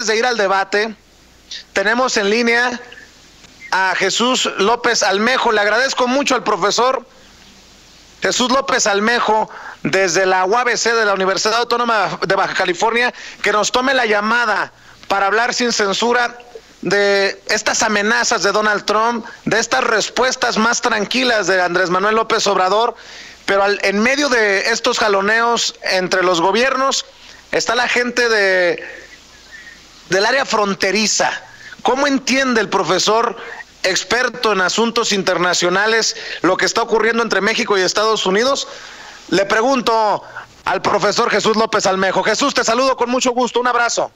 antes de ir al debate, tenemos en línea a Jesús López Almejo. Le agradezco mucho al profesor Jesús López Almejo, desde la UABC de la Universidad Autónoma de Baja California, que nos tome la llamada para hablar sin censura de estas amenazas de Donald Trump, de estas respuestas más tranquilas de Andrés Manuel López Obrador, pero en medio de estos jaloneos entre los gobiernos está la gente del área fronteriza. ¿Cómo entiende el profesor, experto en asuntos internacionales, lo que está ocurriendo entre México y Estados Unidos? Le pregunto al profesor Jesús López Almejo. Jesús, te saludo con mucho gusto, un abrazo.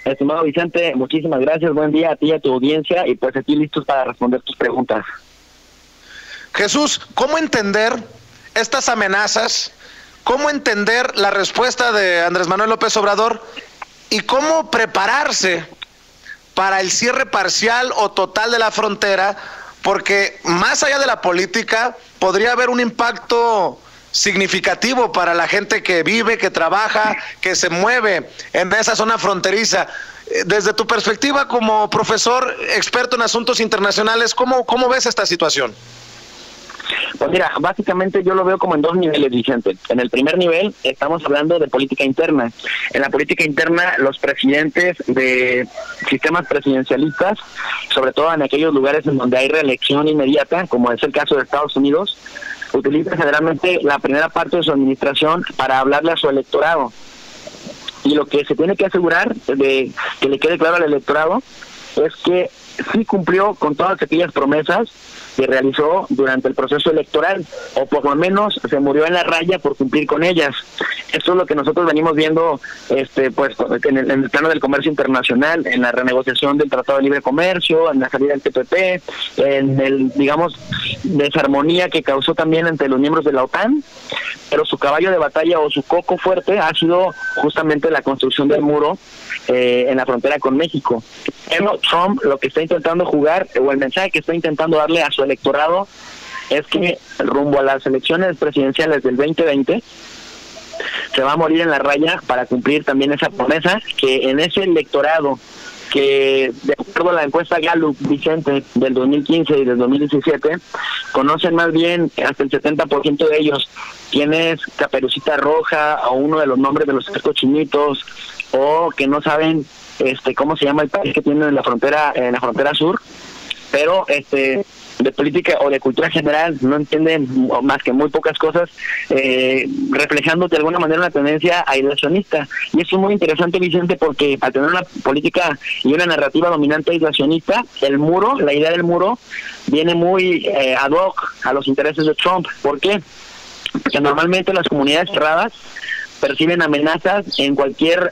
Estimado Vicente, muchísimas gracias, buen día a ti y a tu audiencia, y pues aquí listos para responder tus preguntas. Jesús, ¿cómo entender estas amenazas? ¿Cómo entender la respuesta de Andrés Manuel López Obrador? ¿Y cómo prepararse para el cierre parcial o total de la frontera? Porque más allá de la política, podría haber un impacto significativo para la gente que vive, que trabaja, que se mueve en esa zona fronteriza. Desde tu perspectiva como profesor experto en asuntos internacionales, ¿cómo ves esta situación? Pues mira, básicamente yo lo veo como en dos niveles, Vicente. En el primer nivel estamos hablando de política interna. En la política interna, los presidentes de sistemas presidencialistas, sobre todo en aquellos lugares en donde hay reelección inmediata, como es el caso de Estados Unidos, utilizan generalmente la primera parte de su administración para hablarle a su electorado. Y lo que se tiene que asegurar de que le quede claro al electorado es que sí cumplió con todas aquellas promesas que realizó durante el proceso electoral, o por lo menos se murió en la raya por cumplir con ellas. Esto es lo que nosotros venimos viendo pues en el plano del comercio internacional, en la renegociación del Tratado de Libre Comercio, en la salida del TPP, en el, digamos, desarmonía que causó también entre los miembros de la OTAN, pero su caballo de batalla o su coco fuerte ha sido justamente la construcción del muro en la frontera con México. Trump lo que está intentando jugar, o el mensaje que está intentando darle a su electorado, es que rumbo a las elecciones presidenciales del 2020 se va a morir en la raya para cumplir también esa promesa, que en ese electorado que, de acuerdo a la encuesta Gallup, Vicente, del 2015 y del 2017, conocen más bien hasta el 70% de ellos quién es Caperucita Roja o uno de los nombres de los tres cochinitos, o que no saben cómo se llama el país que tienen en la frontera sur, pero de política o de cultura general no entienden más que muy pocas cosas, reflejando de alguna manera una tendencia aislacionista. Y eso es muy interesante, Vicente, porque al tener una política y una narrativa dominante aislacionista, el muro, la idea del muro, viene muy ad hoc a los intereses de Trump. ¿Por qué? Porque normalmente las comunidades cerradas perciben amenazas en cualquier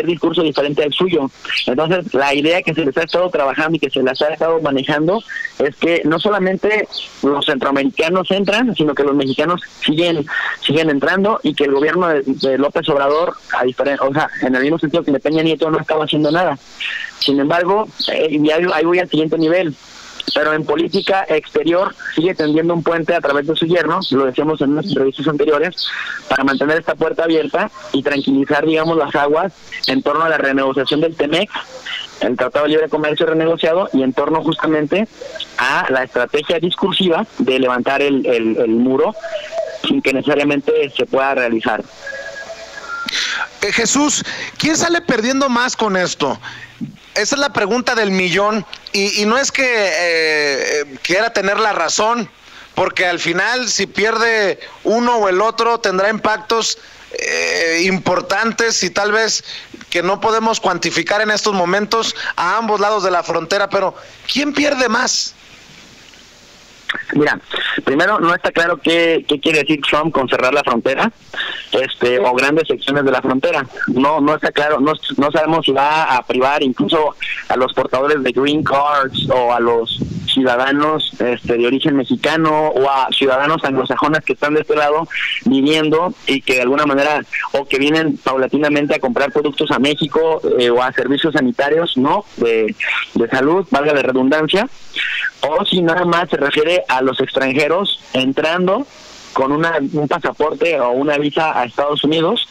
discurso diferente al suyo. Entonces, la idea que se les ha estado trabajando y que se les ha estado manejando es que no solamente los centroamericanos entran, sino que los mexicanos siguen entrando, y que el gobierno de López Obrador, en el mismo sentido que de Peña Nieto, no estaba haciendo nada. Sin embargo, ahí voy al siguiente nivel. Pero en política exterior sigue tendiendo un puente a través de su yerno, lo decíamos en unas entrevistas anteriores, para mantener esta puerta abierta y tranquilizar, digamos, las aguas en torno a la renegociación del TEMEC, el Tratado de Libre Comercio renegociado, y en torno justamente a la estrategia discursiva de levantar el muro sin que necesariamente se pueda realizar. Jesús, ¿quién sale perdiendo más con esto? Esa es la pregunta del millón, y no es que quiera tener la razón, porque al final si pierde uno o el otro tendrá impactos importantes y tal vez que no podemos cuantificar en estos momentos a ambos lados de la frontera, pero ¿quién pierde más? Mira, primero no está claro qué quiere decir Trump con cerrar la frontera, o grandes secciones de la frontera. No está claro, no sabemos si va a privar incluso a los portadores de green cards o a los ciudadanos de origen mexicano o a ciudadanos anglosajones que están de este lado viviendo y que de alguna manera o que vienen paulatinamente a comprar productos a México o a servicios sanitarios, ¿no? De salud, valga la redundancia, o si nada más se refiere a los extranjeros entrando con un pasaporte o una visa a Estados Unidos,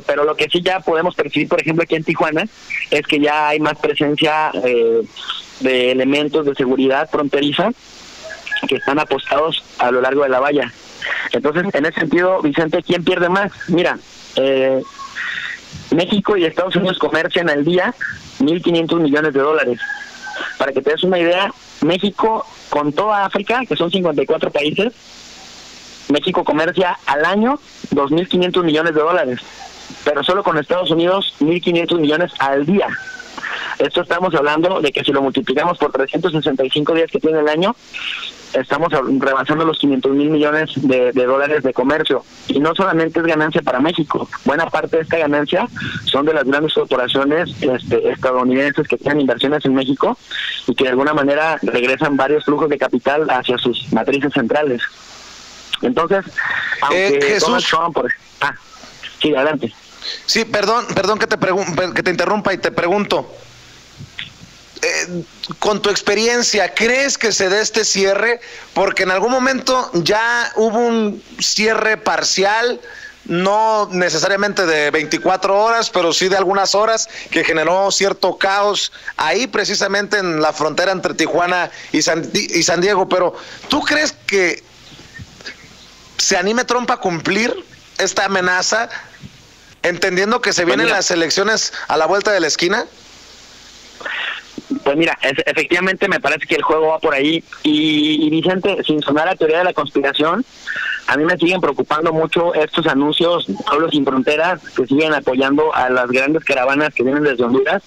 Pero lo que sí ya podemos percibir, por ejemplo, aquí en Tijuana, es que ya hay más presencia de elementos de seguridad fronteriza que están apostados a lo largo de la valla. Entonces, en ese sentido, Vicente, ¿quién pierde más? Mira, México y Estados Unidos comercian al día 1.500 millones de dólares. Para que te des una idea, México con toda África, que son 54 países, México comercia al año 2.500 millones de dólares, pero solo con Estados Unidos 1.500 millones al día. Esto estamos hablando de que si lo multiplicamos por 365 días que tiene el año, estamos rebasando los 500,000 millones de dólares de comercio. Y no solamente es ganancia para México, buena parte de esta ganancia son de las grandes corporaciones estadounidenses que tienen inversiones en México y que de alguna manera regresan varios flujos de capital hacia sus matrices centrales. Entonces, aunque Jesús, Donald Trump... sí, adelante. Sí, perdón que te interrumpa y te pregunto. Con tu experiencia, ¿crees que se dé este cierre? Porque en algún momento ya hubo un cierre parcial, no necesariamente de 24 horas, pero sí de algunas horas, que generó cierto caos ahí precisamente en la frontera entre Tijuana y San Diego. Pero ¿tú crees que se anime Trump a cumplir esta amenaza, entendiendo que se vienen las elecciones a la vuelta de la esquina? Pues mira, efectivamente me parece que el juego va por ahí y Vicente, sin sonar a teoría de la conspiración, a mí me siguen preocupando mucho estos anuncios, Pueblos Sin Fronteras, que siguen apoyando a las grandes caravanas que vienen desde Honduras,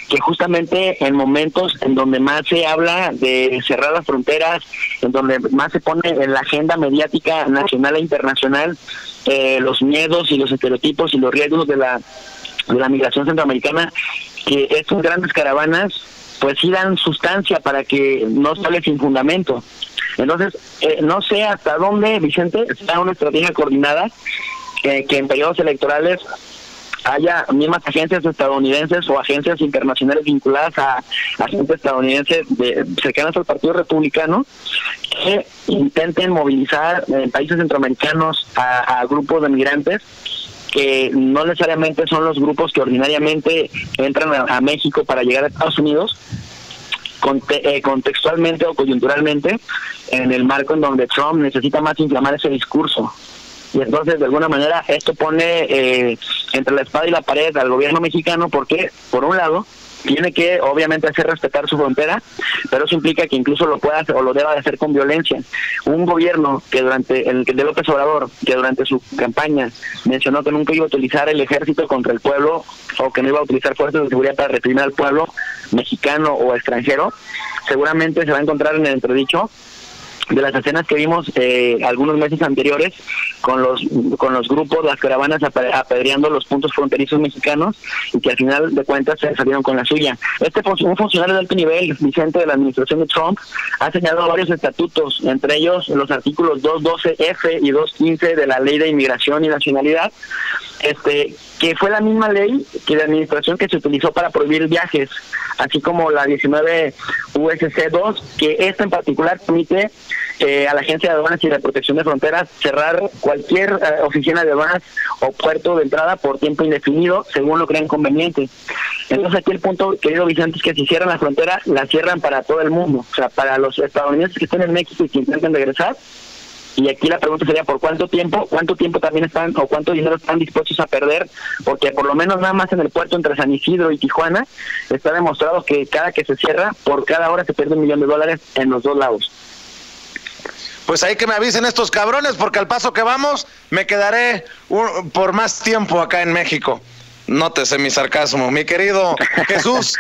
que justamente en momentos en donde más se habla de cerrar las fronteras, en donde más se pone en la agenda mediática nacional e internacional los miedos y los estereotipos y los riesgos de la migración centroamericana, que estas grandes caravanas pues sí dan sustancia para que no sale sin fundamento. Entonces, no sé hasta dónde, Vicente, está una estrategia coordinada que en periodos electorales haya mismas agencias estadounidenses o agencias internacionales vinculadas a agentes estadounidenses cercanas al Partido Republicano que intenten movilizar en países centroamericanos a grupos de migrantes que no necesariamente son los grupos que ordinariamente entran a México para llegar a Estados Unidos, contextualmente o coyunturalmente, en el marco en donde Trump necesita más inflamar ese discurso. Y entonces, de alguna manera, esto pone entre la espada y la pared al gobierno mexicano, porque, por un lado, tiene que, obviamente, hacer respetar su frontera, pero eso implica que incluso lo pueda hacer, o lo deba de hacer con violencia. Un gobierno que de López Obrador, que durante su campaña mencionó que nunca iba a utilizar el ejército contra el pueblo, o que no iba a utilizar fuerzas de seguridad para reprimir al pueblo mexicano o extranjero, seguramente se va a encontrar en el entredicho de las escenas que vimos algunos meses anteriores con los grupos, las caravanas apedreando los puntos fronterizos mexicanos y que al final de cuentas se salieron con la suya. Un funcionario de alto nivel, Vicente, de la administración de Trump, ha señalado varios estatutos, entre ellos los artículos 212F y 215 de la Ley de Inmigración y Nacionalidad, que fue la misma ley que la administración que se utilizó para prohibir viajes, así como la 19 USC-2, que esta en particular permite a la Agencia de Aduanas y de Protección de Fronteras cerrar cualquier oficina de aduanas o puerto de entrada por tiempo indefinido, según lo crean conveniente. Entonces aquí el punto, querido Vicente, es que si cierran la frontera, la cierran para todo el mundo, o sea, para los estadounidenses que estén en México y que intenten regresar. Y aquí la pregunta sería por cuánto tiempo también están, o cuánto dinero están dispuestos a perder, porque por lo menos nada más en el puerto entre San Isidro y Tijuana está demostrado que cada que se cierra, por cada hora se pierde $1 millón en los dos lados. Pues ahí que me avisen estos cabrones, porque al paso que vamos, me quedaré por más tiempo acá en México. Nótese mi sarcasmo. Mi querido Jesús,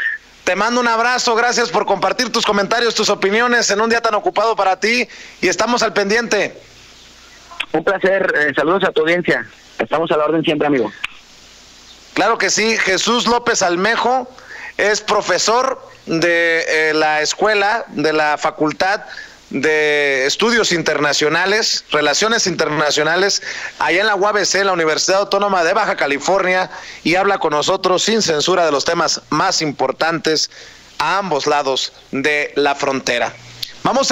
te mando un abrazo, gracias por compartir tus comentarios, tus opiniones en un día tan ocupado para ti, y estamos al pendiente. Un placer, saludos a tu audiencia, estamos a la orden siempre, amigo. Claro que sí. Jesús López Almejo es profesor de la escuela, de la Facultad de Estudios Internacionales, Relaciones Internacionales, allá en la UABC, la Universidad Autónoma de Baja California, y habla con nosotros sin censura de los temas más importantes a ambos lados de la frontera. Vamos a